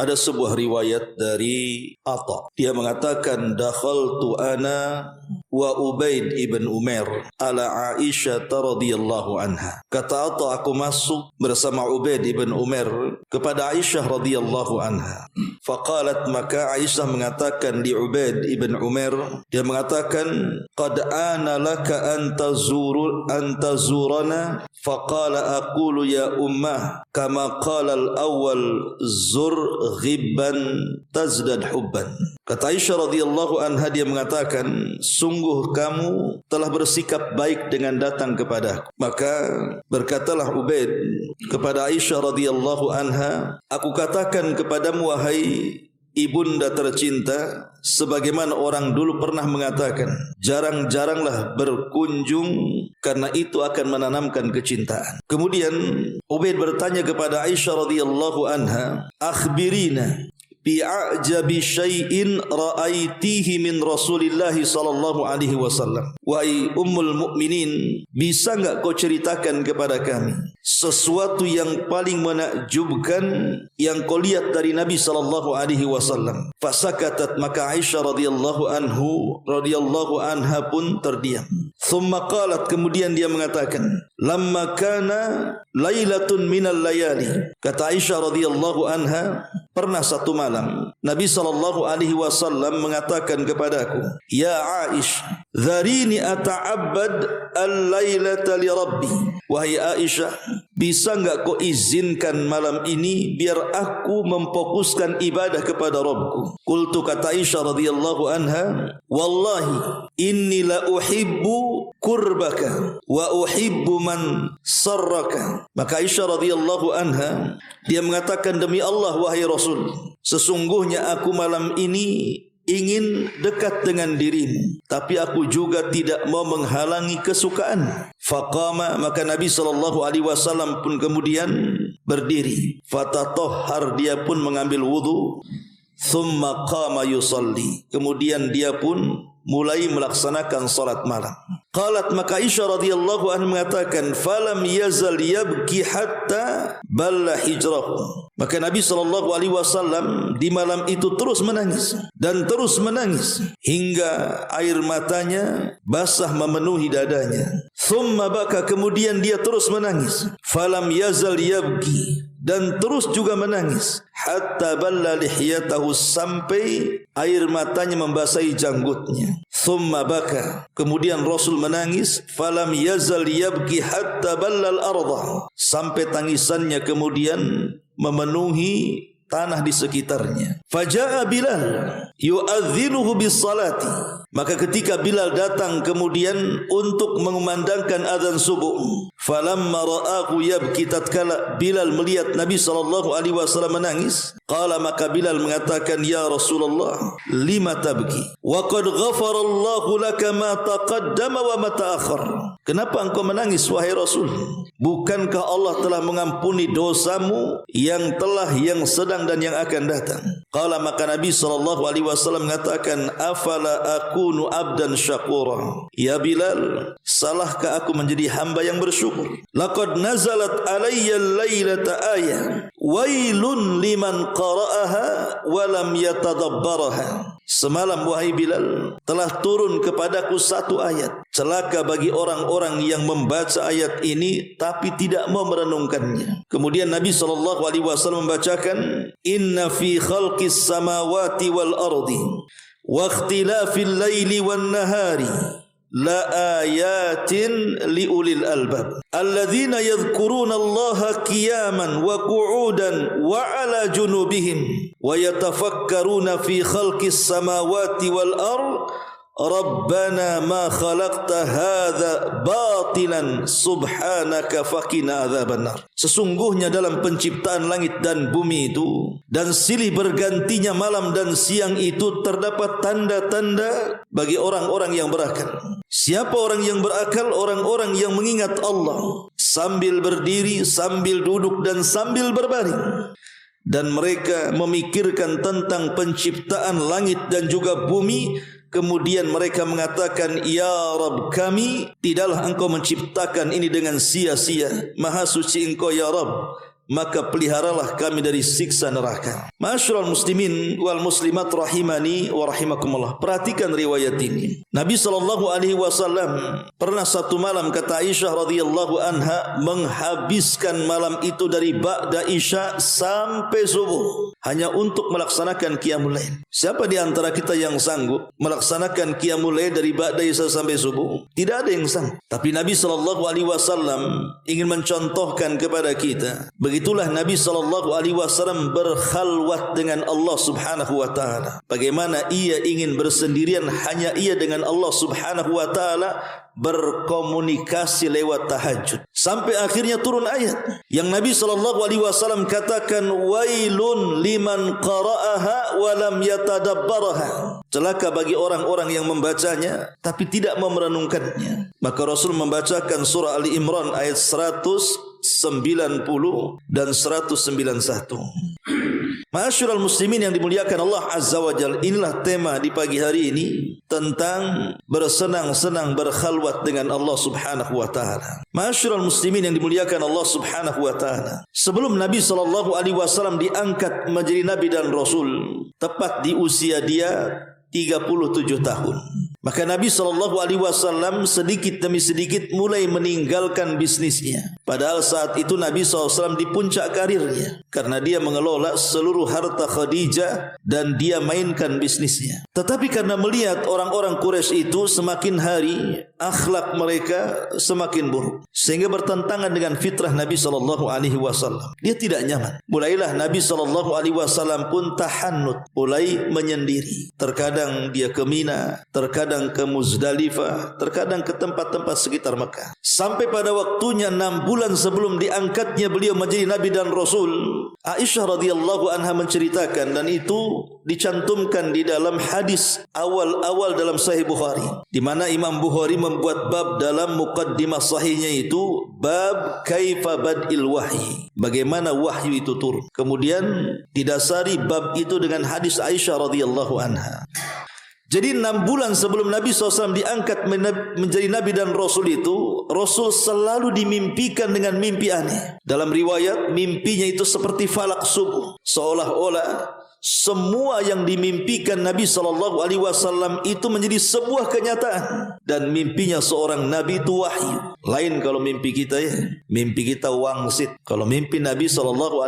Ada sebuah riwayat dari Atha. Dia mengatakan, dakhaltu ana wa Ubaid ibn Umair ala Aisyah radhiyallahu anha. Kata Atha, aku masuk bersama Ubaid ibn Umair kepada Aisyah radhiyallahu anha. Faqalat, maka Aisyah mengatakan di Ubaid ibn Umair, dia mengatakan, qad ana laka an tazurana. Faqala aqulu ya ummah kama qala al-awwal zur ghibban tazdad hubban. Kata Aisyah radhiyallahu anha, dia mengatakan, sungguh kamu telah bersikap baik dengan datang kepadaku. Maka berkatalah Ubaid kepada Aisyah radhiyallahu anha, aku katakan kepadamu wahai ibunda tercinta, sebagaimana orang dulu pernah mengatakan, jarang-jaranglah berkunjung karena itu akan menanamkan kecintaan. Kemudian Ubaid bertanya kepada Aisyah radhiyallahu anha, akhbirina bi'ajabi syai'in ra'aitihi min Rasulillah sallallahu alaihi wasallam. Wahai ummul mukminin, bisa enggak kau ceritakan kepada kami sesuatu yang paling menakjubkan yang kau lihat dari Nabi sallallahu alaihi wasallam? Fasakatat, maka Aisyah radhiyallahu anha pun terdiam. Thumma qalat, kemudian dia mengatakan, lamma kana lailatun minal layali. Kata Aisyah radhiyallahu anha, pernah satu malam Nabi sallallahu alaihi wasallam mengatakan kepadaku, ya Aisyah, dharini ata'abbad al-lailata li rabbi. Wahai Aisyah, bisa enggak kau izinkan malam ini biar aku memfokuskan ibadah kepada Rabbku? Qultu, kata Aisyah radhiyallahu anha, wallahi inni la uhibbu kurbaka wa uhibbu man sarraka. Maka Aisyah radhiyallahu anha, dia mengatakan, demi Allah wahai Rasul, sesungguhnya aku malam ini ingin dekat dengan dirimu, tapi aku juga tidak mau menghalangi kesukaan. Faqama, maka Nabi sallallahu alaihi wasallam pun kemudian berdiri. Fatatahhar, dia pun mengambil wudu. Thumma qama yusalli, kemudian dia pun mulai melaksanakan salat malam. Qalat, maka Aisyah radhiyallahu anha mengatakan, falam yazal yabki hatta balla hijrahu. Maka Nabi sallallahu alaihi wasallam di malam itu terus menangis dan terus menangis hingga air matanya basah memenuhi dadanya. Thumma baka, kemudian dia terus menangis. Falam yazal yabki, dan terus juga menangis, hatta balla lihiyatahu, sampai air matanya membasahi janggutnya. Thumma baka, kemudian Rasul menangis. Falam yazal yabki hatta balla al-ardha, sampai tangisannya kemudian memenuhi tanah di sekitarnya. Faja'a Bilal yu'adzinuhu bis-salati, maka ketika Bilal datang kemudian untuk mengumandangkan azan subuh, falamma ra'ahu yabki, tatkala Bilal melihat Nabi sallallahu alaihi wasallam menangis, qala, maka Bilal mengatakan, ya Rasulullah, lima tabki wa qad ghafarallahu laka ma taqaddama wa ma ta'akhkhar. Kenapa engkau menangis wahai Rasul? Bukankah Allah telah mengampuni dosamu yang telah, yang sedang dan yang akan datang? Qala, maka Nabi sallallahu alaihi wasallam mengatakan, afala akunu abdan syakura. Ya Bilal, salahkah aku menjadi hamba yang bersyukur? Laqad nazalat alayya al-lailata ayah wailun liman qara'aha wa lam yatadabbaraha. Semalam wahai Bilal, telah turun kepadaku satu ayat, celaka bagi orang-orang yang membaca ayat ini tapi tidak mau merenungkannya. Kemudian Nabi SAW membacakan, inna fi khalqis samawati wal ardi wa ikhtilafil laili wan nahari la ayatin liulil albab alladzina yadhkuruna Allaha qiyaman wa qu'udan wa ala junubihim wa yatafakkaruna fi khalqis samawati wal ard Rabbana ma khalaqta hadza batilan subhanaka faqina adzabannar. Sesungguhnya dalam penciptaan langit dan bumi itu dan silih bergantinya malam dan siang itu terdapat tanda-tanda bagi orang-orang yang berakal. Siapa orang yang berakal? Orang-orang yang mengingat Allah sambil berdiri, sambil duduk dan sambil berbaring. Dan mereka memikirkan tentang penciptaan langit dan juga bumi. Kemudian mereka mengatakan, ya Rabb kami, tidaklah engkau menciptakan ini dengan sia-sia. Maha suci engkau ya Rabb, maka peliharalah kami dari siksa neraka. Ma'asyiral muslimin wal muslimat rahimani wa rahimakumullah. Perhatikan riwayat ini. Nabi SAW pernah satu malam, kata Aisyah radhiyallahu anha, menghabiskan malam itu dari ba'da isya sampai subuh hanya untuk melaksanakan qiyamul lail. Siapa di antara kita yang sanggup melaksanakan qiyamul lail dari ba'da isya sampai subuh? Tidak ada yang sanggup. Tapi Nabi SAW ingin mencontohkan kepada kita. Begitulah Nabi SAW berkhalwat dengan Allah Subhanahu wa taala. Bagaimana ia ingin bersendirian hanya ia dengan Allah Subhanahu wa taala, berkomunikasi lewat tahajud. Sampai akhirnya turun ayat yang Nabi SAW katakan, wailun liman qara'aha wa lam yatadabbaraha. Celaka bagi orang-orang yang membacanya tapi tidak memerenungkannya. Maka Rasul membacakan surah Ali Imran ayat 190 dan 191. Ma'asyiral muslimin yang dimuliakan Allah Azza wa Jalla, inilah tema di pagi hari ini tentang bersenang-senang berkhalwat dengan Allah Subhanahu wa taala. Ma'asyiral muslimin yang dimuliakan Allah Subhanahu wa taala, sebelum Nabi SAW diangkat menjadi nabi dan rasul, tepat di usia dia 37 tahun, maka Nabi SAW sedikit demi sedikit mulai meninggalkan bisnisnya. Padahal saat itu Nabi SAW di puncak karirnya, karena dia mengelola seluruh harta Khadijah dan dia mainkan bisnisnya. Tetapi karena melihat orang-orang Quraisy itu semakin hari akhlak mereka semakin buruk, sehingga bertentangan dengan fitrah Nabi SAW. Dia tidak nyaman. Mulailah Nabi SAW pun tahannut, mulai menyendiri. Terkadang dia ke Mina, terkadang ke Muzdalifah, terkadang ke tempat-tempat sekitar Mekah. Sampai pada waktunya 6 bulan sebelum diangkatnya beliau menjadi Nabi dan Rasul, Aisyah radhiyallahu anha menceritakan, dan itu dicantumkan di dalam hadis awal-awal dalam Sahih Bukhari, di mana Imam Bukhari membuat bab dalam muqaddimah sahihnya itu, bab kaifa bad'il wahyi, bagaimana wahyu itu turun. Kemudian didasari bab itu dengan hadis Aisyah radhiyallahu anha. Jadi 6 bulan sebelum Nabi SAW diangkat menjadi Nabi dan Rasul itu, Rasul selalu dimimpikan dengan mimpi aneh. Dalam riwayat, mimpinya itu seperti falak subuh, seolah-olah semua yang dimimpikan Nabi SAW itu menjadi sebuah kenyataan. Dan mimpinya seorang Nabi itu wahyu. Lain kalau mimpi kita ya, mimpi kita wangsit. Kalau mimpi Nabi SAW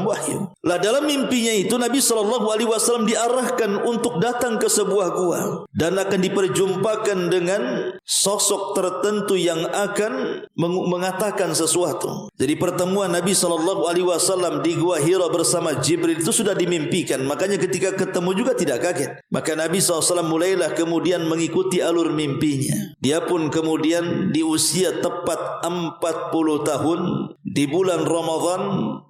wahyu. Lah dalam mimpinya itu Nabi SAW diarahkan untuk datang ke sebuah gua, dan akan diperjumpakan dengan sosok tertentu yang akan mengatakan sesuatu. Jadi pertemuan Nabi SAW di gua Hira bersama Jibril itu sudah dimimpikan. Makanya ketika ketemu juga tidak kaget. Maka Nabi SAW mulailah kemudian mengikuti alur mimpinya. Dia pun kemudian di usia tepat 40 tahun, di bulan Ramadan,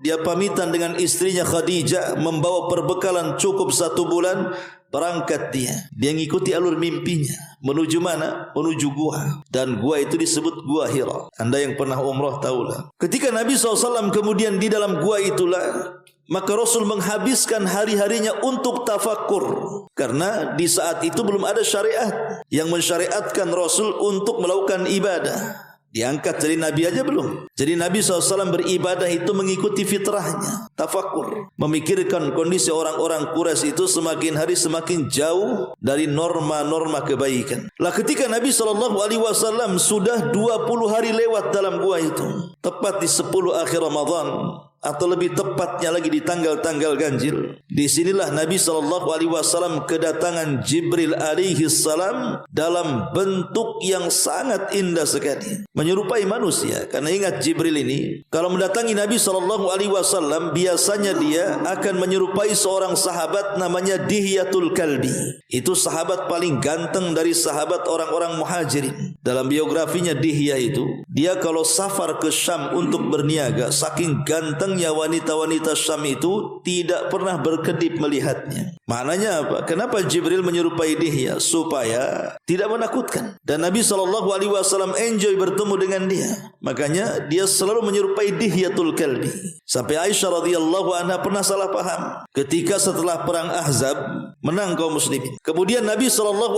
dia pamitan dengan istrinya Khadijah, membawa perbekalan cukup 1 bulan. Berangkat dia ngikuti alur mimpinya. Menuju mana? Menuju gua. Dan gua itu disebut gua Hira. Anda yang pernah umrah tahulah. Ketika Nabi SAW kemudian di dalam gua itulah, maka Rasul menghabiskan hari-harinya untuk tafakkur. Karena di saat itu belum ada syariat yang mensyariatkan Rasul untuk melakukan ibadah. Diangkat jadi Nabi aja belum. Jadi Nabi SAW beribadah itu mengikuti fitrahnya, tafakkur, memikirkan kondisi orang-orang Quraisy itu semakin hari semakin jauh dari norma-norma kebaikan. Lah ketika Nabi SAW sudah 20 hari lewat dalam gua itu, tepat di 10 akhir Ramadan, atau lebih tepatnya lagi di tanggal-tanggal ganjil, disinilah Nabi SAW kedatangan Jibril alaihi salam dalam bentuk yang sangat indah sekali, menyerupai manusia. Karena ingat, Jibril ini kalau mendatangi Nabi SAW biasanya dia akan menyerupai seorang sahabat namanya Dihyatul Kalbi. Itu sahabat paling ganteng dari sahabat orang-orang muhajirin. Dalam biografinya Dihya itu, dia kalau safar ke Syam untuk berniaga, saking gantengnya wanita-wanita Syam itu tidak pernah berkedip melihatnya. Maknanya apa? Kenapa Jibril menyerupai Dihya? Supaya tidak menakutkan. Dan Nabi SAW enjoy bertemu dengan dia. Makanya dia selalu menyerupai Dihyatul Kalbi. Sampai Aisyah radhiyallahu anha pernah salah paham ketika setelah perang Ahzab menang kaum muslimin. Kemudian Nabi SAW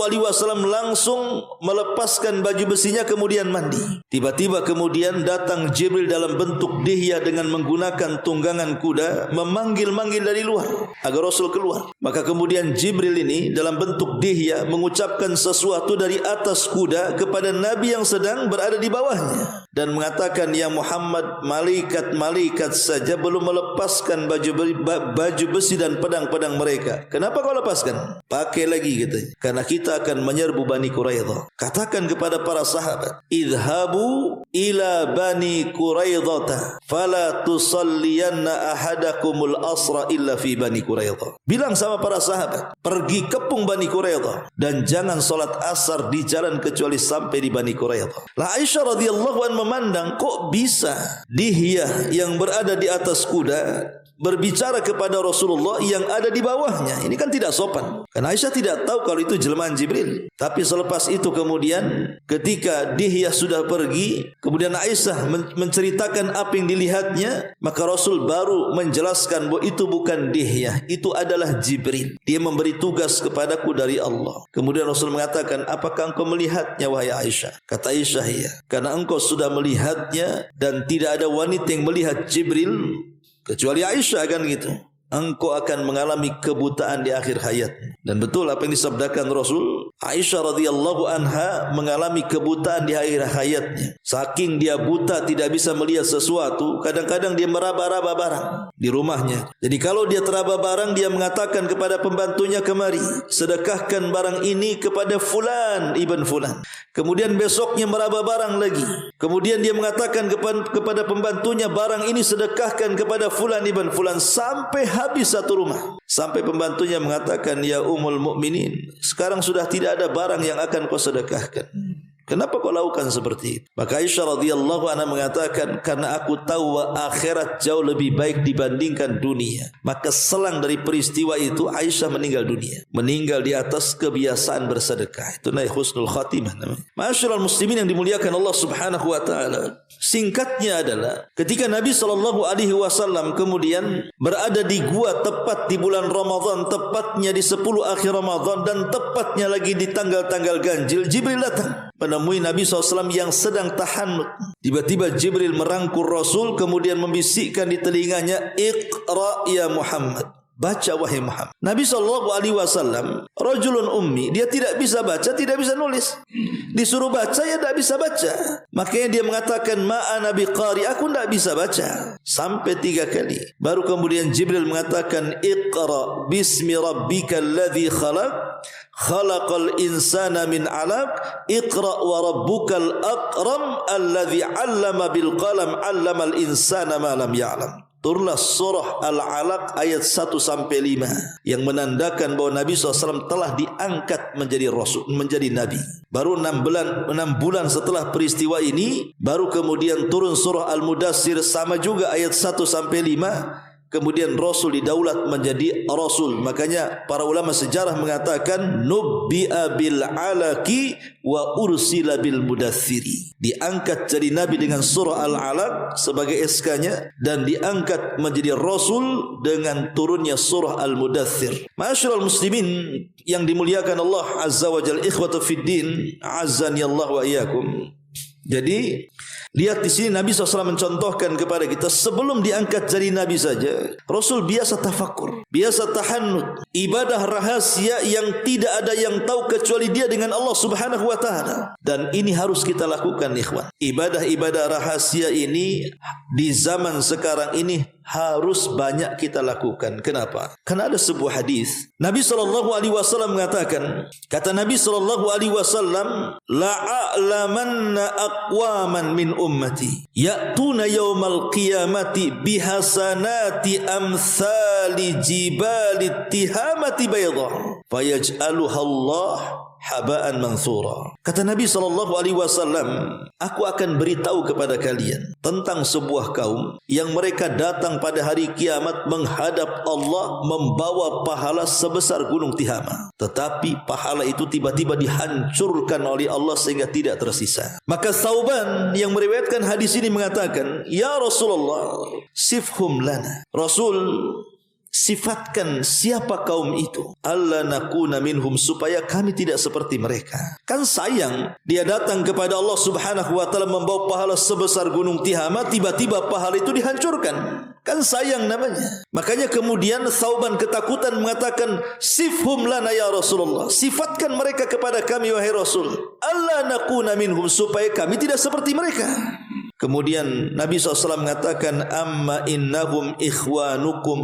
langsung melepaskan baju baju besinya kemudian mandi. Tiba-tiba kemudian datang Jibril dalam bentuk dihya dengan menggunakan tunggangan kuda, memanggil-manggil dari luar agar Rasul keluar. Maka kemudian Jibril ini dalam bentuk dihya mengucapkan sesuatu dari atas kuda kepada Nabi yang sedang berada di bawahnya dan mengatakan, ya Muhammad, malaikat-malaikat saja belum melepaskan baju besi dan pedang-pedang mereka. Kenapa kau lepaskan? Pakai lagi katanya. Karena kita akan menyerbu Bani Quraidah. Katakan kepada para sahabat, idhabu ila Bani Quraidah fala tusalliyanna ahadakumul asra illa fi Bani Quraidah. Bilang sama para sahabat, pergi kepung Bani Quraidah dan jangan solat asar di jalan kecuali sampai di Bani Quraidah. Lah Aisyah radhiyallahu anha memandang, kok bisa dihya yang berada di atas kuda berbicara kepada Rasulullah yang ada di bawahnya. Ini kan tidak sopan. Karena Aisyah tidak tahu kalau itu jelmaan Jibril. Tapi selepas itu kemudian ketika dihya sudah pergi, kemudian Aisyah menceritakan apa yang dilihatnya, maka Rasul baru menjelaskan bahwa itu bukan dihya, itu adalah Jibril. Dia memberi tugas kepadaku dari Allah. Kemudian Rasul mengatakan, apakah engkau melihatnya wahai Aisyah? Kata Aisyah, iya. Karena engkau sudah melihatnya dan tidak ada wanita yang melihat Jibril kecuali Aisyah, kan gitu. Engkau akan mengalami kebutaan di akhir hayatmu. Dan betul apa yang disabdakan Rasul, Aisyah radhiyallahu anha mengalami kebutaan di akhir hayatnya. Saking dia buta tidak bisa melihat sesuatu, kadang-kadang dia meraba-raba barang di rumahnya. Jadi kalau dia teraba barang, dia mengatakan kepada pembantunya, kemari, sedekahkan barang ini kepada fulan ibn fulan. Kemudian besoknya meraba barang lagi. Kemudian dia mengatakan kepada pembantunya, barang ini sedekahkan kepada fulan ibn fulan, sampai habis satu rumah. Sampai pembantunya mengatakan, ya Ummul Mukminin, sekarang sudah tidak ada barang yang akan kau sedekahkan. Kenapa kau lakukan seperti itu? Maka Aisyah radhiyallahu anha mengatakan, karena aku tahu akhirat jauh lebih baik dibandingkan dunia. Maka selang dari peristiwa itu Aisyah meninggal dunia. Meninggal di atas kebiasaan bersedekah. Itu naik husnul khatimah namanya. Ma'asyiral muslimin yang dimuliakan Allah Subhanahu wa taala. Singkatnya adalah ketika Nabi SAW kemudian berada di gua tepat di bulan Ramadan, tepatnya di 10 akhir Ramadan dan tepatnya lagi di tanggal-tanggal ganjil, Jibril datang menemui Nabi SAW yang sedang tahannut. Tiba-tiba Jibril merangkul Rasul kemudian membisikkan di telinganya, Iqra ya Muhammad, baca wahai Muhammad. Nabi SAW rajulun ummi, dia tidak bisa baca, tidak bisa nulis. Disuruh baca, ya tidak bisa baca. Makanya dia mengatakan, ma'ana biqari, aku tidak bisa baca. Sampai 3 kali. Baru kemudian Jibril mengatakan, Iqra bismi rabbikal ladzi khalaq, khalaqal insana min 'alaq, Iqra wa rabbukal akram alladzi 'allama bil qalam 'allamal insana ma lam ya'lam. Turunlah surah Al-Alaq ayat 1-5 yang menandakan bahwa Nabi SAW telah diangkat menjadi Rasul, menjadi Nabi. Baru 6 bulan setelah peristiwa ini, baru kemudian turun surah Al-Mudassir, sama juga ayat 1-5. Kemudian Rasul didaulat menjadi Rasul. Makanya para ulama sejarah mengatakan, nubbi'a bil alaqi wa ursila bil mudaththiri. Diangkat jadi Nabi dengan surah Al-Alaq sebagai SK-nya dan diangkat menjadi Rasul dengan turunnya surah Al-Mudaththir. Ma'asyiral muslimin yang dimuliakan Allah Azza wa Jalla, ikhwatu fid din, azzani Allah wa iyyakum. Jadi lihat di sini Nabi SAW mencontohkan kepada kita, sebelum diangkat jadi Nabi saja Rasul biasa tafakur, biasa tahannut, ibadah rahasia yang tidak ada yang tahu kecuali dia dengan Allah Subhanahu wa taala. Dan ini harus kita lakukan ikhwan. Ibadah-ibadah rahasia ini di zaman sekarang ini harus banyak kita lakukan. Kenapa? Karena ada sebuah hadis Nabi SAW mengatakan, kata Nabi SAW, la'a'lamanna aqwaman min ummati ya'tuna yawmal qiyamati bihasanati amthali jibali tihamati baydah fayaj'aluha Allah haba'an mansura. Kata Nabi SAW, aku akan beritahu kepada kalian tentang sebuah kaum yang mereka datang pada hari kiamat menghadap Allah membawa pahala sebesar gunung Tihama, tetapi pahala itu tiba-tiba dihancurkan oleh Allah sehingga tidak tersisa. Maka Thauban yang meriwayatkan hadis ini mengatakan, ya Rasulullah, sifhum lana. Rasul, sifatkan siapa kaum itu, alla nakuna minhum, supaya kami tidak seperti mereka. Kan sayang dia datang kepada Allah Subhanahu wa taala membawa pahala sebesar gunung Tihama, tiba-tiba pahala itu dihancurkan. Kan sayang namanya. Makanya kemudian Thauban ketakutan mengatakan, sifhum lana ya Rasulullah, sifatkan mereka kepada kami wahai Rasul, alla nakuna minhum, supaya kami tidak seperti mereka. Kemudian Nabi SAW mengatakan, amma innahum ikhwanukum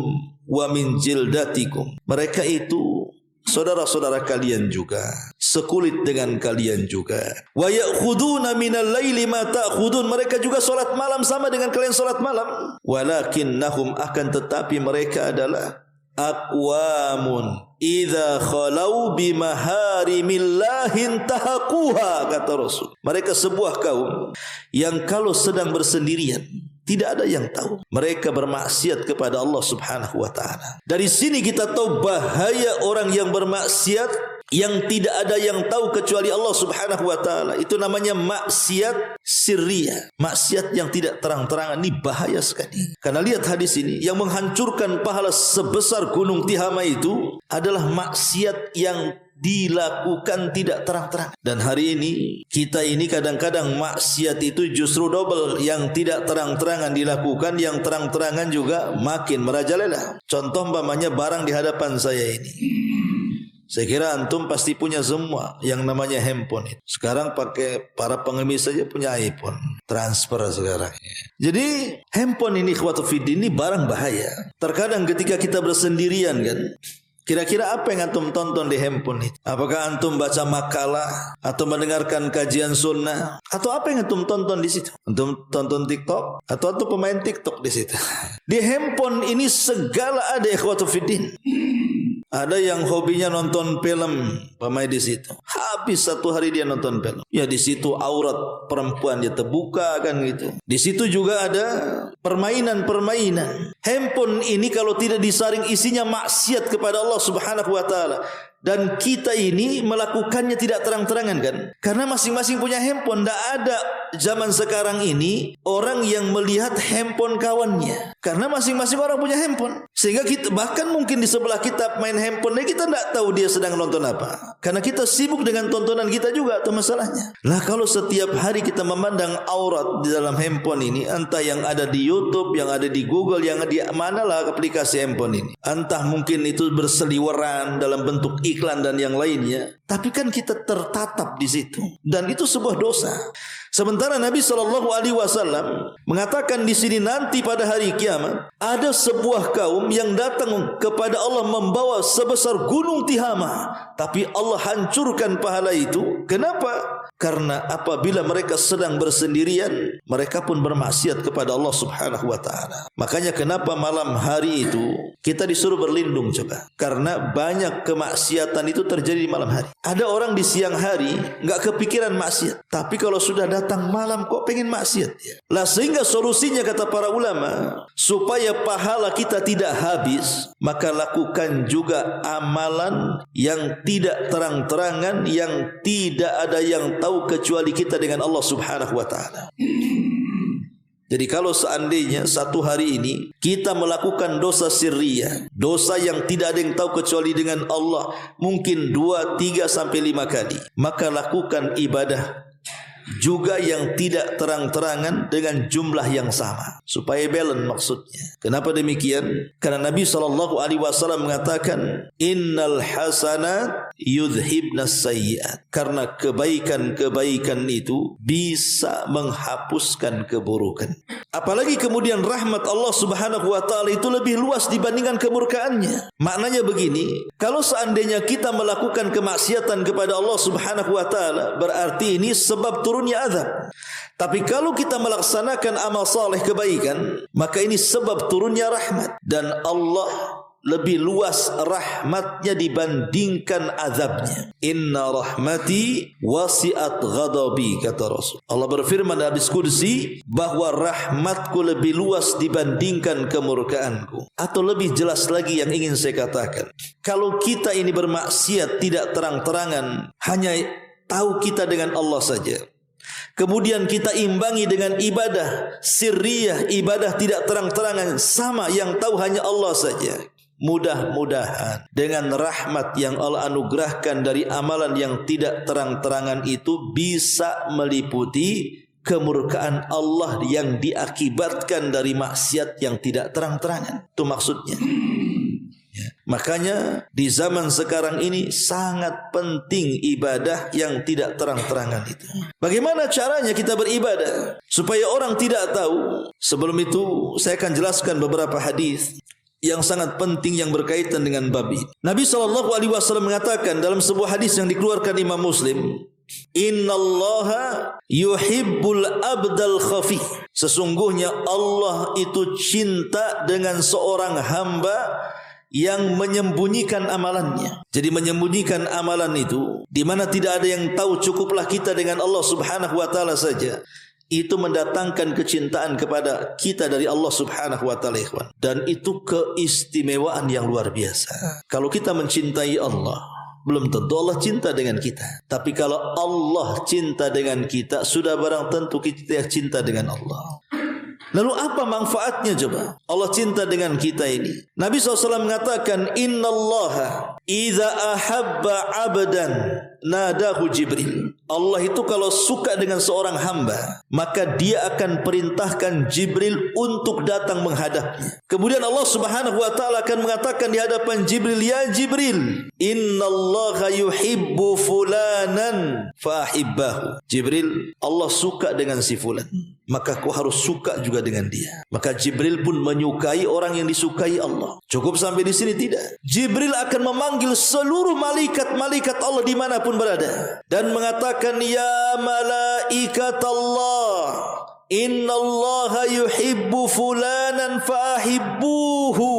wa min jildatikum, mereka itu saudara-saudara kalian juga, sekulit dengan kalian juga. Wa ya'khuduna minal laili ma ta'khudun, mereka juga salat malam sama dengan kalian salat malam. Walakinnahum, akan tetapi mereka adalah aqwamun idza khalau bimaharimillahi tahaquha, kata Rasul. Mereka sebuah kaum yang kalau sedang bersendirian tidak ada yang tahu mereka bermaksiat kepada Allah Subhanahu wa taala. Dari sini kita tahu bahaya orang yang bermaksiat yang tidak ada yang tahu kecuali Allah Subhanahu wa taala. Itu namanya maksiat sirriyah, maksiat yang tidak terang-terangan. Ini bahaya sekali. Karena lihat hadis ini, yang menghancurkan pahala sebesar gunung Tihama itu adalah maksiat yang dilakukan tidak terang-terang. Dan hari ini kita ini kadang-kadang maksiat itu justru double, yang tidak terang-terangan dilakukan, yang terang-terangan juga makin merajalela. Contoh umpamanya barang di hadapan saya ini, saya kira antum pasti punya semua yang namanya handphone itu. Sekarang pakai para pengemis saja punya iPhone, transfer sekarang. Jadi handphone ini ikhwatu fiddin, ini barang bahaya. Terkadang ketika kita bersendirian kan, kira-kira apa yang antum tonton di handphone itu? Apakah antum baca makalah atau mendengarkan kajian sunnah, atau apa yang antum tonton di situ? Antum tonton TikTok atau antum pemain TikTok di situ? Di handphone ini segala ada ikhwatu fiddin. Ada yang hobinya nonton film, pemain di situ. Habis satu hari dia nonton film. Ya di situ aurat perempuan dia terbuka kan gitu. Di situ juga ada permainan-permainan. Handphone ini kalau tidak disaring isinya maksiat kepada Allah Subhanahu wa taala. Dan kita ini melakukannya tidak terang-terangan kan? Karena masing-masing punya handphone. Tidak ada zaman sekarang ini orang yang melihat handphone kawannya. Karena masing-masing orang punya handphone. Sehingga kita, bahkan mungkin di sebelah kita main handphone, kita tidak tahu dia sedang nonton apa. Karena kita sibuk dengan tontonan kita juga, itu masalahnya. Lah kalau setiap hari kita memandang aurat di dalam handphone ini, entah yang ada di YouTube, yang ada di Google, yang di manalah aplikasi handphone ini. Entah mungkin itu berseliweran dalam bentuk iklan dan yang lainnya, tapi kan kita tertatap di situ, dan itu sebuah dosa. Sementara Nabi SAW mengatakan di sini, nanti pada hari kiamat ada sebuah kaum yang datang kepada Allah membawa sebesar gunung Tihama, tapi Allah hancurkan pahala itu. Kenapa? Karena apabila mereka sedang bersendirian, mereka pun bermaksiat kepada Allah Subhanahu wa taala. Makanya kenapa malam hari itu kita disuruh berlindung coba? Karena banyak kemaksiatan itu terjadi di malam hari. Ada orang di siang hari enggak kepikiran maksiat, tapi kalau sudah datang malam kok pengen maksiat ya. Lah sehingga solusinya kata para ulama, supaya pahala kita tidak habis, maka lakukan juga amalan yang tidak terang-terangan, yang tidak ada yang tahu kecuali kita dengan Allah Subhanahu wa taala. Jadi kalau seandainya satu hari ini kita melakukan dosa sirriyah, dosa yang tidak ada yang tahu kecuali dengan Allah, mungkin 2, 3 sampai 5 kali, maka lakukan ibadah juga yang tidak terang-terangan dengan jumlah yang sama, supaya balance maksudnya. Kenapa demikian? Karena Nabi SAW mengatakan, innal hasanat yudhibnas sayyiat. Karena kebaikan-kebaikan itu bisa menghapuskan keburukan. Apalagi kemudian rahmat Allah Subhanahu wa taala itu lebih luas dibandingkan kemurkaannya. Maknanya begini, kalau seandainya kita melakukan kemaksiatan kepada Allah Subhanahu wa taala, berarti ini sebab turunnya azab. Tapi kalau kita melaksanakan amal saleh kebaikan, maka ini sebab turunnya rahmat. Dan Allah lebih luas rahmatnya dibandingkan azabnya. Inna rahmati wasi'at ghadabi, kata Rasul. Allah berfirman dalam hadis qudsi bahwa rahmatku lebih luas dibandingkan kemurkaanku. Atau lebih jelas lagi yang ingin saya katakan, kalau kita ini bermaksiat tidak terang-terangan, hanya tahu kita dengan Allah saja, kemudian kita imbangi dengan ibadah sirriyah, ibadah tidak terang-terangan, sama yang tahu hanya Allah saja, mudah-mudahan dengan rahmat yang Allah anugerahkan dari amalan yang tidak terang-terangan itu bisa meliputi kemurkaan Allah yang diakibatkan dari maksiat yang tidak terang-terangan. Itu maksudnya. Ya. Makanya di zaman sekarang ini sangat penting ibadah yang tidak terang-terangan itu. Bagaimana caranya kita beribadah supaya orang tidak tahu? Sebelum itu saya akan jelaskan beberapa hadis yang sangat penting yang berkaitan dengan bab ini. Nabi SAW mengatakan dalam sebuah hadis yang dikeluarkan Imam Muslim, Innallaha yuhibbul abdal khafi. Sesungguhnya Allah itu cinta dengan seorang hamba yang menyembunyikan amalannya. Jadi menyembunyikan amalan itu, di mana tidak ada yang tahu, cukuplah kita dengan Allah Subhanahu wa taala saja. Itu mendatangkan kecintaan kepada kita dari Allah Subhanahu wa taala, ikhwan. Dan itu keistimewaan yang luar biasa. Kalau kita mencintai Allah, belum tentu Allah cinta dengan kita. Tapi kalau Allah cinta dengan kita, sudah barang tentu kita cinta dengan Allah. Lalu apa manfaatnya coba? Allah cinta dengan kita ini. Nabi SAW mengatakan, Innallaha idza ahabba abdan nadahu Jibril. Allah itu kalau suka dengan seorang hamba, maka dia akan perintahkan Jibril untuk datang menghadapnya. Kemudian Allah Subhanahu wa taala akan mengatakan di hadapan Jibril, Ya Jibril, Innallaha yuhibbu fulanan fahibbahu. Jibril, Allah suka dengan si fulan, maka kau harus suka juga dengan dia. Maka Jibril pun menyukai orang yang disukai Allah. Cukup sampai di sini? Tidak. Jibril akan memanggil seluruh malaikat-malaikat Allah dimanapun berada dan mengatakan, Ya malaikat Allah, Innallaha yuhibbu fulanan fahibbuhu.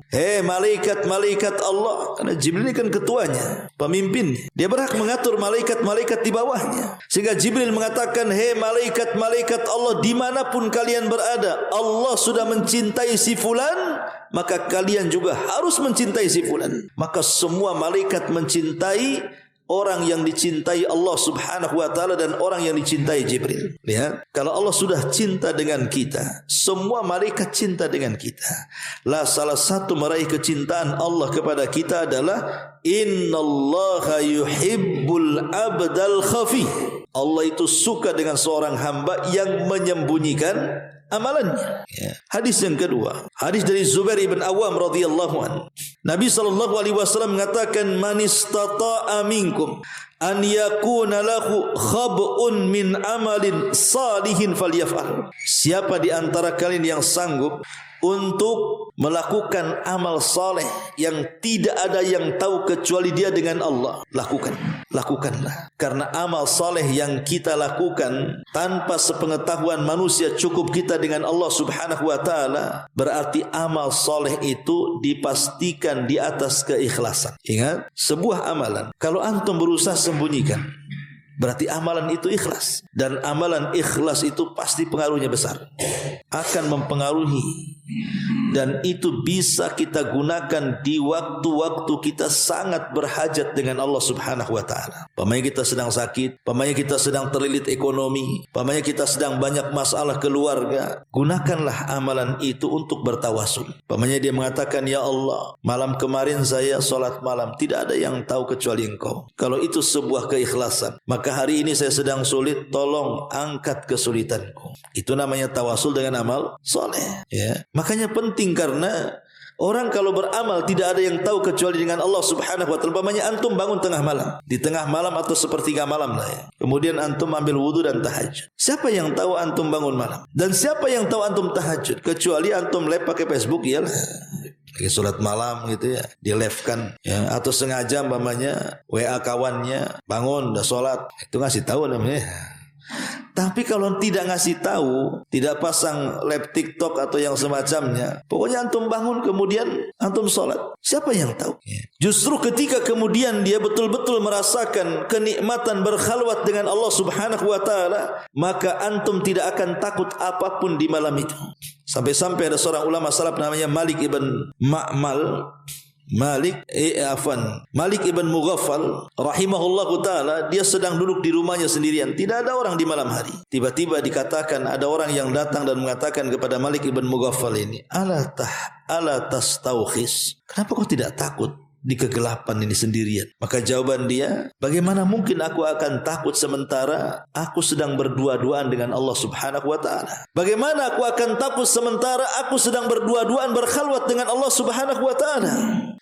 Hei malaikat-malaikat Allah. Karena Jibril ini kan ketuanya, pemimpinnya. Dia berhak mengatur malaikat-malaikat di bawahnya. Sehingga Jibril mengatakan, hei malaikat-malaikat Allah, dimanapun kalian berada, Allah sudah mencintai si fulan, maka kalian juga harus mencintai si fulan. Maka semua malaikat mencintai orang yang dicintai Allah Subhanahu wa taala dan orang yang dicintai Jibril. Lihat, kalau Allah sudah cinta dengan kita, semua malaikat cinta dengan kita. Lah salah satu meraih kecintaan Allah kepada kita adalah Innallaha yuhibbul abdal khafi. Allah itu suka dengan seorang hamba yang menyembunyikan amalannya. Ya. Hadis yang kedua, hadis dari Zubair ibn Awam radhiyallahu anhu. Nabi SAW mengatakan, Man istata'a minkum an yakuna lahu khab'un min amalin salihin falyaf'al. Siapa di antara kalian yang sanggup untuk melakukan amal saleh yang tidak ada yang tahu kecuali dia dengan Allah, lakukanlah. Karena amal saleh yang kita lakukan tanpa sepengetahuan manusia, cukup kita dengan Allah Subhanahu wa taala, berarti amal saleh itu dipastikan di atas keikhlasan. Ingat, sebuah amalan kalau antum berusaha sembunyikan, berarti amalan itu ikhlas. Dan amalan ikhlas itu pasti pengaruhnya besar, akan mempengaruhi. Dan itu bisa kita gunakan di waktu-waktu kita sangat berhajat dengan Allah Subhanahu wa taala. Pamannya kita sedang sakit, pamannya kita sedang terlilit ekonomi, pamannya kita sedang banyak masalah keluarga, gunakanlah amalan itu untuk bertawasul. Pamannya dia mengatakan, Ya Allah, malam kemarin saya salat malam, tidak ada yang tahu kecuali Engkau. Kalau itu sebuah keikhlasan, maka hari ini saya sedang sulit, tolong angkat kesulitanku. Itu namanya tawasul dengan amal soleh. Ya. Makanya penting, karena orang kalau beramal tidak ada yang tahu kecuali dengan Allah Subhanahu wa taala. Umpamanya antum bangun tengah malam, di tengah malam atau sepertiga malam lah ya. Kemudian antum ambil wudu dan tahajud. Siapa yang tahu antum bangun malam? Dan siapa yang tahu antum tahajud? Kecuali antum live pakai Facebook, iyalah. Lagi surat malam gitu ya, di live kan ya, atau sengaja umpamanya WA kawannya, bangun udah sholat, itu ngasih tahu namanya. Tapi kalau tidak ngasih tahu, tidak pasang live TikTok atau yang semacamnya, pokoknya antum bangun kemudian antum sholat, siapa yang tahu? Justru ketika kemudian dia betul-betul merasakan kenikmatan berkhalwat dengan Allah Subhanahu wa taala, maka antum tidak akan takut apapun di malam itu. Sampai-sampai ada seorang ulama salaf namanya Malik ibn Ma'mal. Malik ibn Mughaffal rahimahullahu taala, dia sedang duduk di rumahnya sendirian, tidak ada orang di malam hari. Tiba-tiba dikatakan ada orang yang datang dan mengatakan kepada Malik ibn Mughaffal ini, ala tastaukhis, kenapa kau tidak takut di kegelapan ini sendirian? Maka jawaban dia, bagaimana mungkin aku akan takut sementara aku sedang berdua-duaan dengan Allah Subhanahu wa taala? Bagaimana aku akan takut sementara aku sedang berdua-duaan berkhalwat dengan Allah Subhanahu wa taala?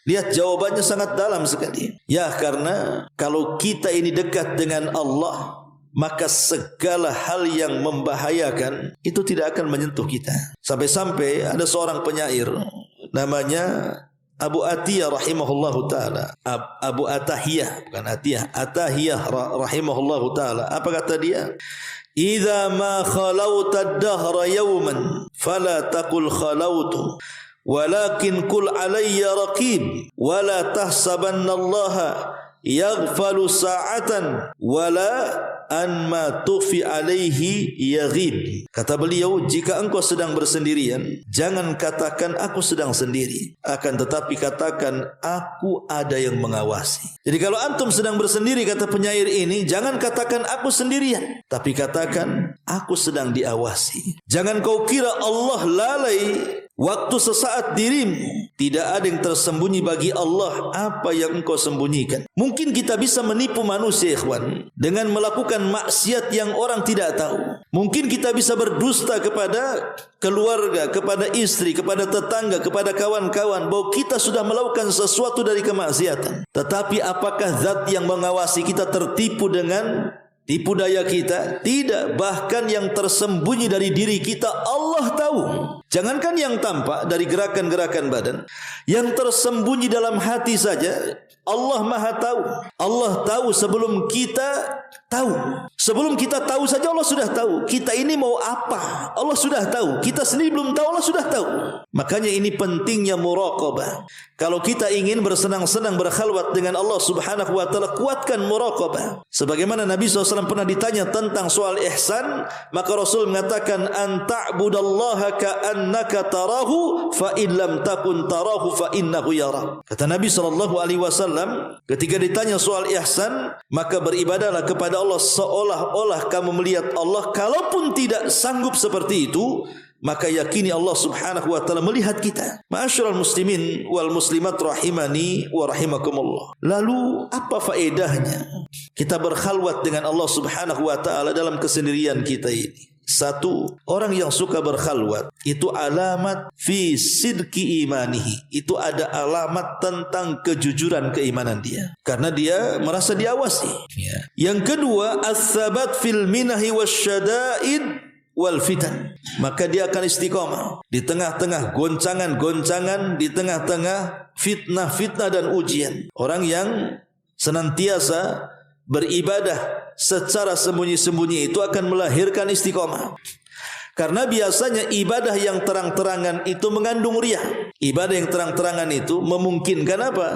Lihat jawabannya sangat dalam sekali. Ya, karena kalau kita ini dekat dengan Allah, maka segala hal yang membahayakan itu tidak akan menyentuh kita. Sampai-sampai ada seorang penyair namanya Abu Atiyah rahimahullahu ta'ala. Abu Atahiyah, bukan Atiyah, Atahiyah rahimahullahu ta'ala. Apa kata dia? Idza ma khalauta ad-dahra yawman fala taqul khalautu walakin qul alayya raqib wala tahsabanna allaha yaghfalu sa'atan wala an ma tufi alaihi yaghib. Kata beliau, jika engkau sedang bersendirian, jangan katakan aku sedang sendiri, akan tetapi katakan aku ada yang mengawasi. Jadi kalau antum sedang bersendiri, kata penyair ini, jangan katakan aku sendirian, tapi katakan aku sedang diawasi. Jangan kau kira Allah lalai waktu sesaat dirimu. Tidak ada yang tersembunyi bagi Allah apa yang engkau sembunyikan. Mungkin kita bisa menipu manusia, ikhwan, dengan melakukan maksiat yang orang tidak tahu. Mungkin kita bisa berdusta kepada keluarga, kepada istri, kepada tetangga, kepada kawan-kawan, bahwa kita sudah melakukan sesuatu dari kemaksiatan. Tetapi apakah zat yang mengawasi kita tertipu dengan tipu daya kita? Tidak. Bahkan yang tersembunyi dari diri kita Allah tahu. Jangankan yang tampak dari gerakan-gerakan badan, yang tersembunyi dalam hati saja Allah Maha tahu. Allah tahu sebelum kita tahu. Sebelum kita tahu saja Allah sudah tahu. Kita ini mau apa, Allah sudah tahu. Kita sendiri belum tahu, Allah sudah tahu. Makanya ini pentingnya muraqabah. Kalau kita ingin bersenang-senang berkhalwat dengan Allah Subhanahu wa taala, kuatkan muraqabah. Sebagaimana Nabi SAW pernah ditanya tentang soal ihsan, maka Rasul mengatakan an ta'budallaha ka'annaka tarahu fa in lam takun tarahu fa innahu yara. Kata Nabi SAW, ketika ditanya soal ihsan, maka beribadahlah kepada Allah seolah-olah kamu melihat Allah. Kalaupun tidak sanggup seperti itu, maka yakini Allah Subhanahu wa taala melihat kita. Ma'asyiral muslimin wal muslimat rahimani wa rahimakumullah. Lalu apa faedahnya kita berkhalwat dengan Allah Subhanahu wa taala dalam kesendirian kita ini? Satu, orang yang suka berkhalwat itu alamat fi sidqi imanihi. Itu ada alamat tentang kejujuran keimanan dia, karena dia merasa diawasi. Yang kedua, as-sabat fil minahi wasyada'id wal fitan. Maka dia akan istiqamah di tengah-tengah goncangan-goncangan, di tengah-tengah fitnah-fitnah dan ujian. Orang yang senantiasa beribadah secara sembunyi-sembunyi itu akan melahirkan istiqamah. Karena biasanya ibadah yang terang-terangan itu mengandung riya. Ibadah yang terang-terangan itu memungkinkan apa?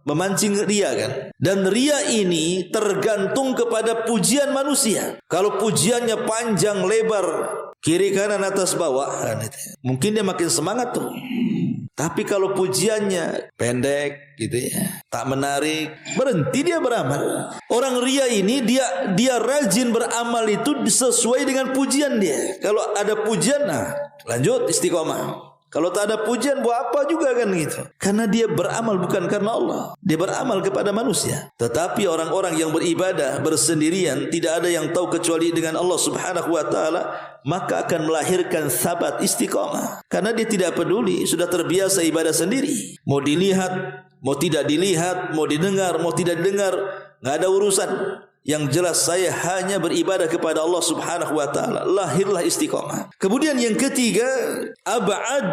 Memancing riya, kan? Dan riya ini tergantung kepada pujian manusia. Kalau pujiannya panjang lebar, kiri kanan atas bawah, kan itu, mungkin dia makin semangat tuh. Tapi kalau pujiannya pendek gitu ya, tak menarik, berhenti dia beramal. Orang riya ini dia rajin beramal itu sesuai dengan pujian dia. Kalau ada pujian, nah lanjut istiqomah. Kalau tak ada pujian, buat apa juga, kan gitu. Karena dia beramal bukan karena Allah, dia beramal kepada manusia. Tetapi orang-orang yang beribadah bersendirian, tidak ada yang tahu kecuali dengan Allah Subhanahu wa taala, maka akan melahirkan sabat istiqamah. Karena dia tidak peduli, sudah terbiasa ibadah sendiri. Mau dilihat, mau tidak dilihat, mau didengar, mau tidak didengar, enggak ada urusan. Yang jelas saya hanya beribadah kepada Allah Subhanahu wa taala. Lahirlah istiqamah. Kemudian yang ketiga, ab'ad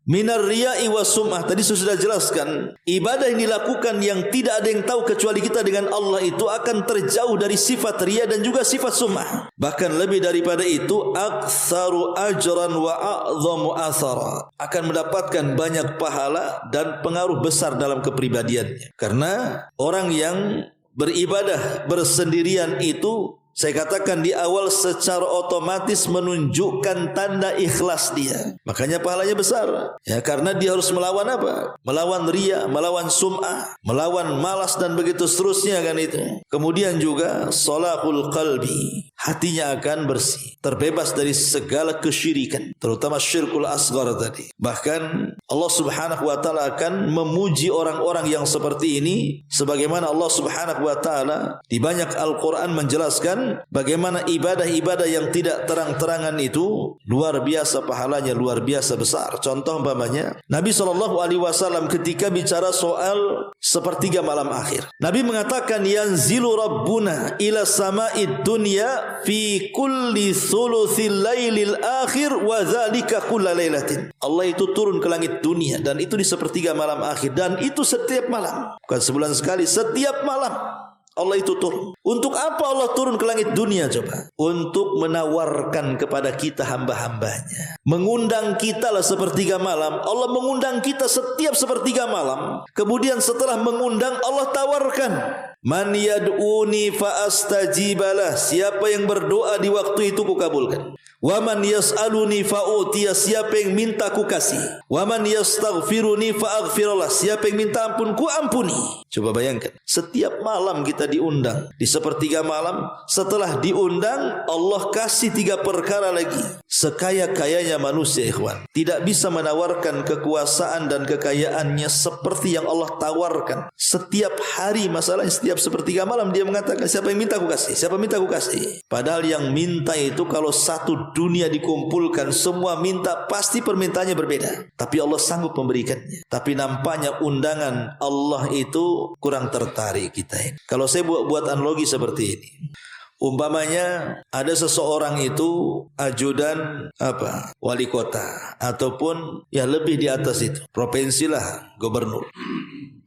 minar riya'i was sum'ah. Tadi sudah jelaskan, ibadah yang dilakukan yang tidak ada yang tahu kecuali kita dengan Allah itu akan terjauh dari sifat riya dan juga sifat sum'ah. Bahkan lebih daripada itu, aktsaru ajran wa a'dhamu athara. Akan mendapatkan banyak pahala dan pengaruh besar dalam kepribadiannya. Karena orang yang beribadah bersendirian itu Saya katakan di awal secara otomatis menunjukkan tanda ikhlas dia. Makanya pahalanya besar. Ya, karena dia harus melawan apa? Melawan riya, melawan sum'ah, melawan malas dan begitu seterusnya kan itu. Kemudian juga salahul qalbi. Hatinya akan bersih, terbebas dari segala kesyirikan, terutama syirkul asghar tadi. Bahkan Allah Subhanahu wa taala akan memuji orang-orang yang seperti ini, sebagaimana Allah Subhanahu wa taala di banyak Al-Qur'an menjelaskan bagaimana ibadah-ibadah yang tidak terang-terangan itu luar biasa pahalanya, luar biasa besar. Contoh umpamanya Nabi SAW ketika bicara soal sepertiga malam akhir, Nabi mengatakan yanzilu rabbuna ila sama'id dunya fi kulli thuluthil lailil akhir wa dzalika kulla lailatin. Allah itu turun ke langit dunia dan itu di sepertiga malam akhir, dan itu setiap malam, bukan sebulan sekali, setiap malam Allah itu turun. Untuk apa Allah turun ke langit dunia coba? Untuk menawarkan kepada kita hamba-hambanya, mengundang kita lah sepertiga malam. Allah mengundang kita setiap sepertiga malam. Kemudian setelah mengundang Allah tawarkan, man yad'uni fa astajibalah. Siapa yang berdoa di waktu itu kukabulkan. Wa man yas'aluni fa utiya. Siapa yang minta ku kasih. Wa man yastaghfiruni fa aghfirullah. Siapa yang minta ampun ku ampuni. Coba bayangkan, setiap malam kita diundang. Di sepertiga malam setelah diundang, Allah kasih 3 perkara lagi. Sekaya-kayanya manusia ikhwan tidak bisa menawarkan kekuasaan dan kekayaannya seperti yang Allah tawarkan. Setiap hari masalahnya setiap sepertiga malam dia mengatakan, siapa yang minta aku kasih, siapa minta aku kasih. Padahal yang minta itu kalau satu dunia dikumpulkan semua minta, pasti permintaannya berbeda, tapi Allah sanggup memberikannya. Tapi nampaknya undangan Allah itu kurang tertarik kita ini. Kalau saya buat analogi seperti ini, umpamanya ada seseorang itu ajudan wali kota ataupun ya lebih di atas itu, provinsi lah, gubernur.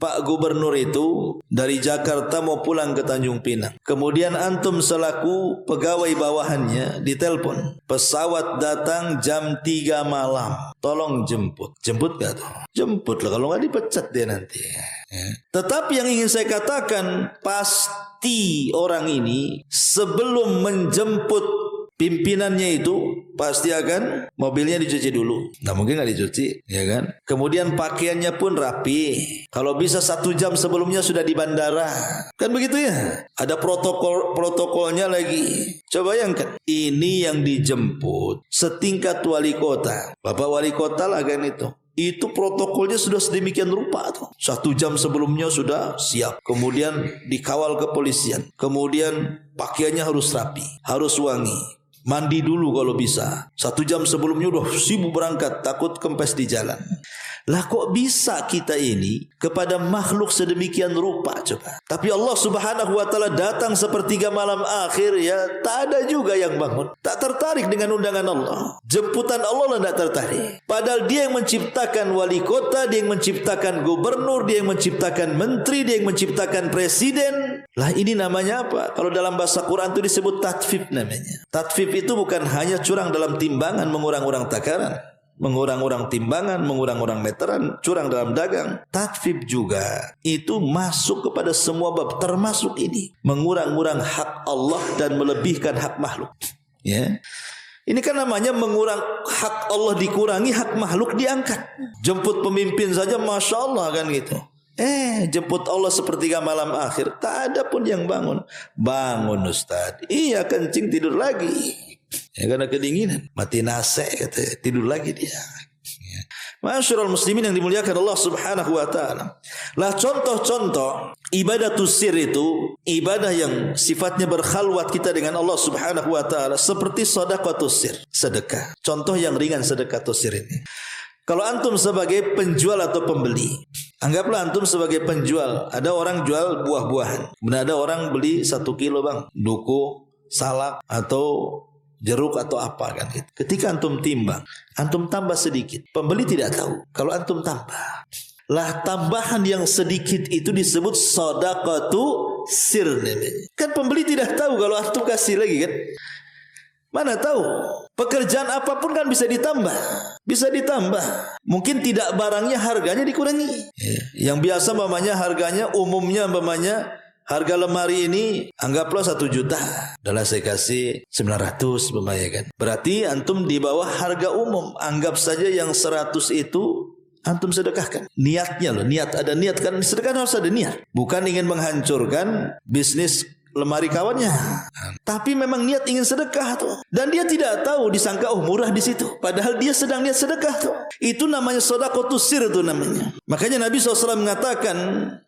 Pak Gubernur itu dari Jakarta mau pulang ke Tanjung Pinang. Kemudian antum selaku pegawai bawahannya ditelepon, pesawat datang jam 3 malam, tolong jemput. Jemput gak tuh? Jemput lah, kalau gak dipecat dia nanti. Ya. Tetapi yang ingin saya katakan, pasti orang ini sebelum menjemput pimpinannya itu pasti akan mobilnya dicuci dulu. Nah mungkin nggak dicuci, ya kan? Kemudian pakaiannya pun rapi. Kalau bisa 1 jam sebelumnya sudah di bandara, kan begitu ya? Ada protokolnya lagi. Coba bayangkan, ini yang dijemput setingkat wali kota, Bapak Wali Kota lah kan itu. Itu protokolnya sudah sedemikian rupa tuh. 1 jam sebelumnya sudah siap. Kemudian dikawal kepolisian. Kemudian pakaiannya harus rapi, harus wangi. Mandi dulu kalau bisa. 1 jam sebelumnya udah sibuk berangkat, takut kempes di jalan. Lah kok bisa kita ini kepada makhluk sedemikian rupa coba. Tapi Allah Subhanahu wa taala datang sepertiga malam akhir, ya tak ada juga yang bangun. Tak tertarik dengan undangan Allah. Jemputan Allah lah tak tertarik. Padahal dia yang menciptakan wali kota, dia yang menciptakan gubernur, dia yang menciptakan menteri, dia yang menciptakan presiden. Lah ini namanya apa? Kalau dalam bahasa Quran itu disebut tatfif namanya. Tatfif itu bukan hanya curang dalam timbangan, mengurang-urang takaran, mengurang-urang timbangan, mengurang-urang meteran, curang dalam dagang. Tatfif juga itu masuk kepada semua bab, termasuk ini, mengurang-urang hak Allah dan melebihkan hak makhluk. Ya, ini kan namanya mengurang hak Allah, dikurangi, hak makhluk diangkat. Jemput pemimpin saja masya Allah kan gitu. Jemput Allah sepertiga malam akhir, tak ada pun yang bangun. Bangun Ustaz, iya kencing tidur lagi. Ya karena kedinginan, mati nase kata, tidur lagi dia. Ya. Masyarul muslimin yang dimuliakan Allah Subhanahu wa taala. Lah contoh-contoh ibadah sir itu ibadah yang sifatnya berkhalwat kita dengan Allah Subhanahu wa taala, seperti sedekatus sir, sedekah. Contoh yang ringan sedekatus sir ini. Kalau antum sebagai penjual atau pembeli, anggaplah antum sebagai penjual, ada orang jual buah-buahan, kemudian ada orang beli 1 kilo bang, duku, salak atau jeruk atau apa kan gitu. Ketika antum timbang, antum tambah sedikit, pembeli tidak tahu kalau antum tambah. Lah tambahan yang sedikit itu disebut sedekatu sir namanya. Kan pembeli tidak tahu kalau antum kasih lagi kan. Mana tahu, pekerjaan apapun kan bisa ditambah. Bisa ditambah. Mungkin tidak barangnya harganya dikurangi. Yang biasa umpamanya harganya umumnya umpamanya Harga lemari ini anggaplah 1 juta. Adalah saya kasih 900 membayarkan. Berarti antum di bawah harga umum. Anggap saja yang 100 itu antum sedekahkan. Niatnya loh, ada niat kan, sedekah harus ada niat. Bukan ingin menghancurkan bisnis lemari kawannya, tapi memang niat ingin sedekah tuh. Dan dia tidak tahu, disangka murah di situ, padahal dia sedang niat sedekah tuh. Itu namanya sedaqatus sir tuh namanya. Makanya Nabi SAW mengatakan,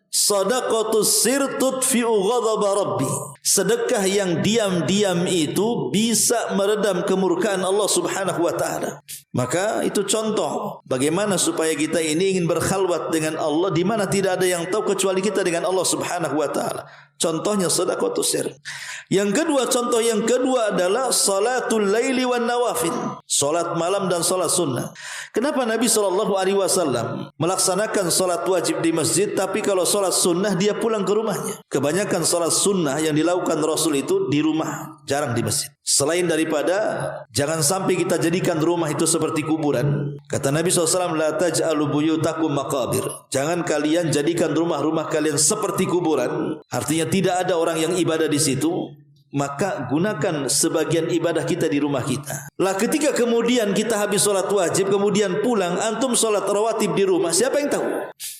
sedaqatus sir tudfi'u ghadab rabbi. Sedekah yang diam-diam itu bisa meredam kemurkaan Allah Subhanahu wa taala. Maka itu contoh bagaimana supaya kita ini ingin berkhalwat dengan Allah di mana tidak ada yang tahu kecuali kita dengan Allah Subhanahu wa taala. Contohnya sedaqatus sir. Contoh yang kedua adalah salatul laili wan nawafil. Salat malam dan salat sunnah. Kenapa Nabi SAW melaksanakan salat wajib di masjid, tapi kalau salat sunnah dia pulang ke rumahnya? Kebanyakan salat sunnah yang dilakukan Rasul itu di rumah, jarang di masjid. Selain daripada jangan sampai kita jadikan rumah itu seperti kuburan. Kata Nabi SAW, la taj'alu buyutakum maqabir. Jangan kalian jadikan rumah-rumah kalian seperti kuburan. Artinya tidak ada orang yang ibadah di situ. Maka gunakan sebagian ibadah kita di rumah kita. Lah ketika kemudian kita habis sholat wajib, kemudian pulang, antum sholat rawatib di rumah, siapa yang tahu?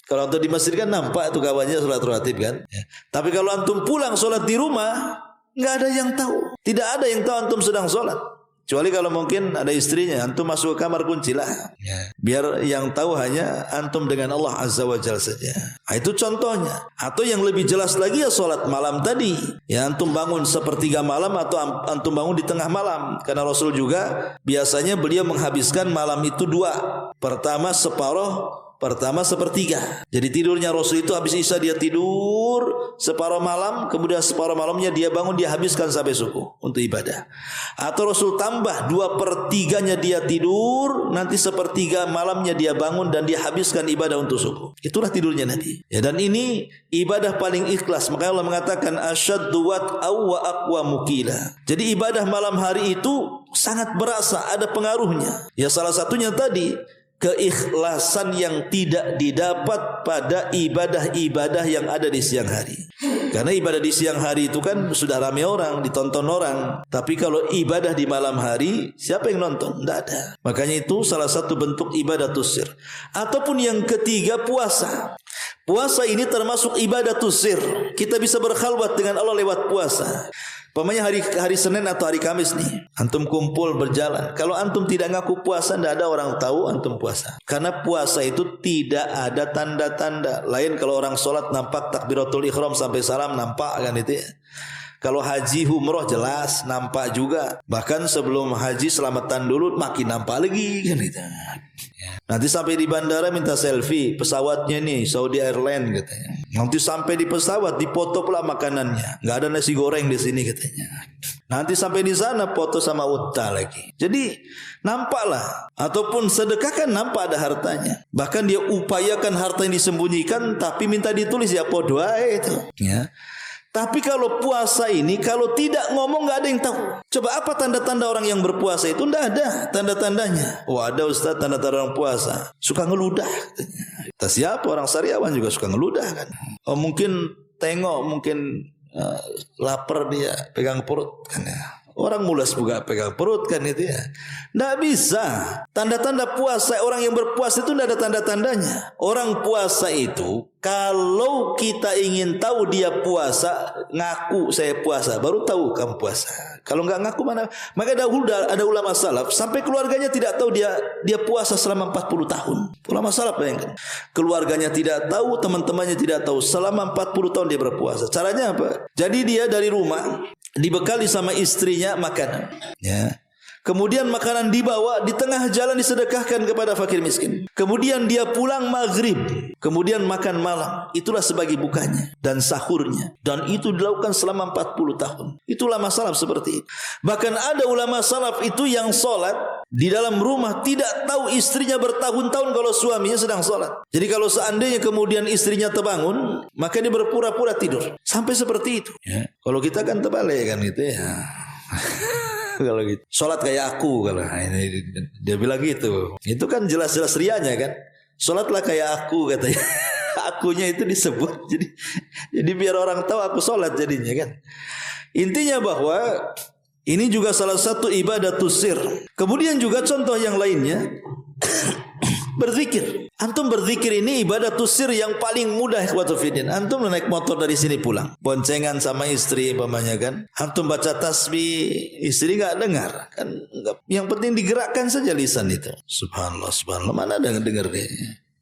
Kalau antum di masjid kan nampak tuh kawannya sholat rawatib kan. Tapi kalau antum pulang sholat di rumah, nggak ada yang tahu. Tidak ada yang tahu antum sedang sholat. Kecuali kalau mungkin ada istrinya, antum masuk ke kamar kuncilah. Biar yang tahu hanya antum dengan Allah Azza wa Jalla saja. Nah, itu contohnya. Atau yang lebih jelas lagi ya sholat malam tadi. Ya antum bangun sepertiga malam atau antum bangun di tengah malam. Karena Rasul juga biasanya beliau menghabiskan malam itu 2. Pertama separuh, pertama sepertiga. Jadi tidurnya Rasul itu habis isya dia tidur separuh malam, kemudian separuh malamnya dia bangun, dia habiskan sampai subuh untuk ibadah. Atau Rasul tambah 2/3-nya dia tidur, nanti sepertiga malamnya dia bangun dan dia habiskan ibadah untuk subuh. Itulah tidurnya Nabi. Ya, dan ini ibadah paling ikhlas. Makanya Allah mengatakan asyaddu wat'aw wa aqwa mukila. Jadi ibadah malam hari itu sangat berasa, ada pengaruhnya. Ya salah satunya tadi keikhlasan yang tidak didapat pada ibadah-ibadah yang ada di siang hari. Karena ibadah di siang hari itu kan sudah ramai orang, ditonton orang. Tapi kalau ibadah di malam hari, siapa yang nonton? Tidak ada. Makanya itu salah satu bentuk ibadah tusir. Ataupun yang ketiga, puasa. Puasa ini termasuk ibadah tusir. Kita bisa berkhalwat dengan Allah lewat puasa. Pemanya hari Senin atau hari Kamis nih, antum kumpul berjalan. Kalau antum tidak ngaku puasa, tidak ada orang tahu antum puasa. Karena puasa itu tidak ada tanda-tanda. Lain kalau orang sholat nampak takbiratul ihram sampai salam nampak kan itu ya. Kalau haji umroh jelas nampak juga. Bahkan sebelum haji selamatan dulu makin nampak lagi kan itu. Nanti sampai di bandara minta selfie pesawatnya nih Saudi Airlines katanya. Nanti sampai di pesawat dipoto pula makanannya. Nggak ada nasi goreng di sini katanya. Nanti sampai di sana foto sama unta lagi. Jadi nampaklah. Ataupun sedekah kan nampak ada hartanya. Bahkan dia upayakan harta yang disembunyikan tapi minta ditulis ya podoa itu. Ya. Tapi kalau puasa ini, kalau tidak ngomong nggak ada yang tahu. Coba apa tanda-tanda orang yang berpuasa itu? Tidak ada tanda-tandanya. Wah ada Ustaz tanda-tanda orang puasa. Suka ngeludah. Kita siapa orang sariawan juga suka ngeludah kan. Oh mungkin tengok, mungkin lapar dia pegang perut kan ya. Orang mulas juga pegang perut kan itu ya. Tidak bisa. Tanda-tanda puasa orang yang berpuasa itu tidak ada tanda-tandanya. Orang puasa itu kalau kita ingin tahu dia puasa, ngaku saya puasa, baru tahu kamu puasa. Kalau nggak ngaku mana? Maka ada ulama salaf sampai keluarganya tidak tahu dia puasa selama 40 tahun. Ulama salaf bayangkan. Keluarganya tidak tahu, teman-temannya tidak tahu. Selama 40 tahun dia berpuasa. Caranya apa? Jadi dia dari rumah dibekali sama istrinya makanan. Ya. Kemudian makanan dibawa di tengah jalan disedekahkan kepada fakir miskin. Kemudian dia pulang maghrib. Kemudian makan malam. Itulah sebagai bukanya dan sahurnya. Dan itu dilakukan selama 40 tahun. Itulah ulama salaf seperti itu. Bahkan ada ulama salaf itu yang sholat di dalam rumah tidak tahu istrinya bertahun-tahun kalau suaminya sedang sholat. Jadi kalau seandainya kemudian istrinya terbangun, maka dia berpura-pura tidur. Sampai seperti itu. Ya. Kalau kita kan terbalik kan gitu ya. Kalau gitu sholat kayak aku kalau ini dia bilang gitu. Itu kan jelas-jelas rianya kan. Sholatlah kayak aku katanya. Aku akunya itu disebut. Jadi biar orang tahu aku sholat jadinya kan. Intinya bahwa ini juga salah satu ibadatus sir. Kemudian juga contoh yang lainnya berzikir. Antum berzikir ini ibadatus sir yang paling mudah ikhwatu fiddin. Antum naik motor dari sini pulang, boncengan sama istri umpamanya kan. Antum baca tasbih, istri enggak dengar kan. Yang penting digerakkan saja lisan itu. Subhanallah, subhanallah. Mana ada yang dengar nih?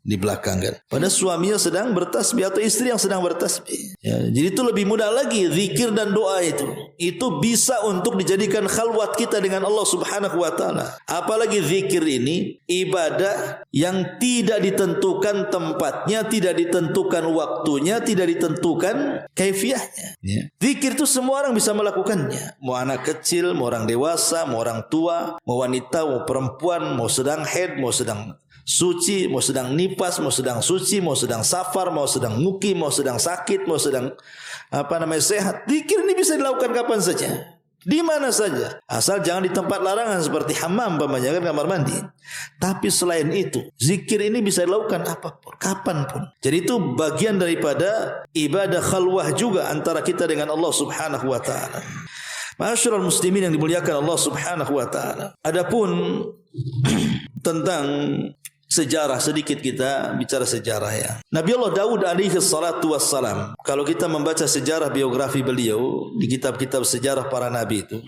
Di belakang kan. Pada suaminya sedang bertasbih atau istri yang sedang bertasbih. Ya, jadi itu lebih mudah lagi zikir dan doa itu. Itu bisa untuk dijadikan khalwat kita dengan Allah Subhanahu wa taala. Apalagi zikir ini ibadah yang tidak ditentukan tempatnya, tidak ditentukan waktunya, tidak ditentukan kaifiahnya. Ya. Zikir itu semua orang bisa melakukannya. Mau anak kecil, mau orang dewasa, mau orang tua, mau wanita, mau perempuan, mau sedang haid, mau sedang suci, mau sedang nipas, mau sedang suci, mau sedang safar, mau sedang mukim, mau sedang sakit, mau sedang sehat. Zikir ini bisa dilakukan kapan saja, di mana saja, asal jangan di tempat larangan seperti hammam umpamanya kan, kamar mandi. Tapi selain itu, zikir ini bisa dilakukan apapun, kapanpun. Jadi itu bagian daripada ibadah khalwah juga antara kita dengan Allah Subhanahu wa taala. Ma'asyiral muslimin yang dimuliakan Allah Subhanahu wa taala. Adapun tentang sejarah, sedikit kita bicara sejarah ya. Nabi Allah Daud alaihi salatu wassalam, kalau kita membaca sejarah biografi beliau di kitab-kitab sejarah para nabi itu,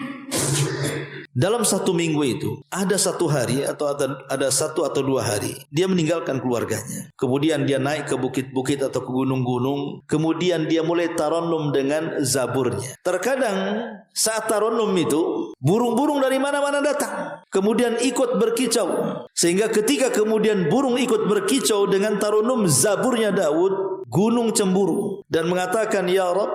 dalam satu minggu itu ada satu hari atau ada satu atau dua hari dia meninggalkan keluarganya. Kemudian dia naik ke bukit-bukit atau ke gunung-gunung. Kemudian dia mulai tarannum dengan zaburnya. Terkadang saat tarannum itu burung-burung dari mana-mana datang, kemudian ikut berkicau. Sehingga ketika kemudian burung ikut berkicau dengan tarannum zaburnya Daud, gunung cemburu dan mengatakan, "Ya Rabb,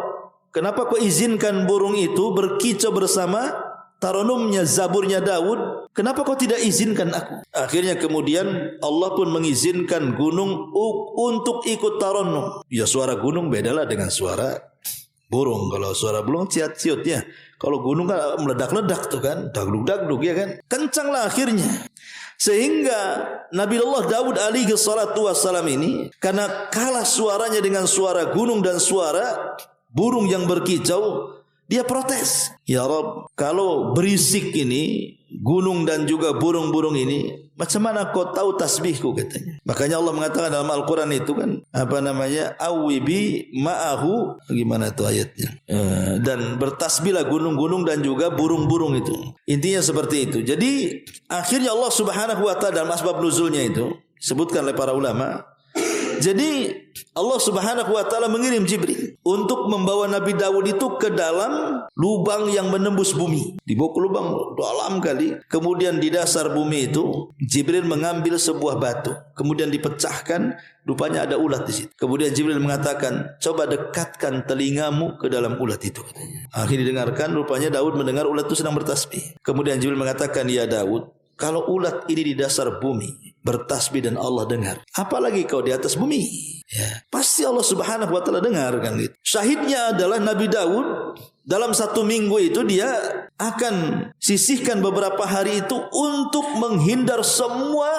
kenapa kau izinkan burung itu berkicau bersama tarannumnya zaburnya Daud? Kenapa kau tidak izinkan aku?" Akhirnya kemudian Allah pun mengizinkan gunung untuk ikut tarannum. Ya, suara gunung bedalah dengan suara burung. Kalau suara burung ciat-ciut ya. Kalau gunung kan meledak-ledak tuh kan, dagdug-dagdug ya kan. Kencanglah akhirnya. Sehingga Nabi Allah Daud alaihi salatu wassalam ini karena kalah suaranya dengan suara gunung dan suara burung yang berkicau, dia protes. "Ya Rabb, kalau berisik ini gunung dan juga burung-burung ini, macam mana kau tahu tasbihku?" katanya. Makanya Allah mengatakan dalam Al-Quran itu kan, awibi ma'ahu, gimana itu ayatnya, dan bertasbihlah gunung-gunung dan juga burung-burung itu. Intinya seperti itu. Jadi akhirnya Allah Subhanahu wa taala dalam asbab nuzulnya itu disebutkan oleh para ulama. Jadi Allah Subhanahu wa taala mengirim Jibril untuk membawa Nabi Daud itu ke dalam lubang yang menembus bumi. Dibawa ke lubang dalam kali. Kemudian di dasar bumi itu Jibril mengambil sebuah batu, kemudian dipecahkan, rupanya ada ulat di situ. Kemudian Jibril mengatakan, "Coba dekatkan telingamu ke dalam ulat itu," katanya. Akhirnya didengarkan, rupanya Daud mendengar ulat itu sedang bertasbih. Kemudian Jibril mengatakan, "Ya Daud, kalau ulat ini di dasar bumi bertasbih dan Allah dengar, apalagi kau di atas bumi?" Ya, pasti Allah Subhanahu wa taala dengar kan gitu. Syahidnya adalah Nabi Daud dalam satu minggu itu dia akan sisihkan beberapa hari itu untuk menghindar semua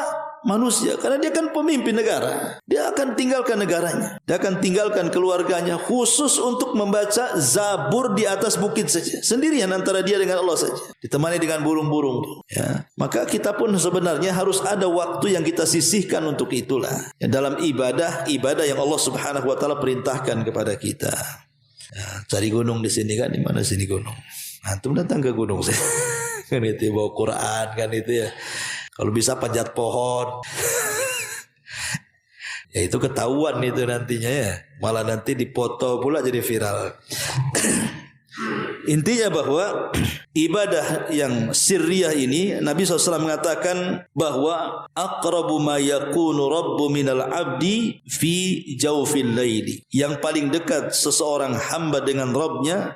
manusia, karena dia kan pemimpin negara. Dia akan tinggalkan negaranya, dia akan tinggalkan keluarganya khusus untuk membaca zabur di atas bukit saja, sendirian antara dia dengan Allah saja, ditemani dengan burung-burung. Ya, maka kita pun sebenarnya harus ada waktu yang kita sisihkan untuk itulah. Ya, dalam ibadah yang Allah Subhanahu wa taala perintahkan kepada kita. Ya, cari gunung di sini kan, di mana sini gunung? Antum datang ke gunung saya. Kan itu bawa Quran kan itu ya. Kalau bisa panjat pohon. Ya itu ketahuan itu nantinya ya. Malah nanti dipoto pula jadi viral. Intinya bahwa ibadah yang sirriyah ini, Nabi SAW mengatakan bahwa aqrabu ma yakunu rabbu minal abdi fi jawfil laili. Yang paling dekat seseorang hamba dengan Rabbnya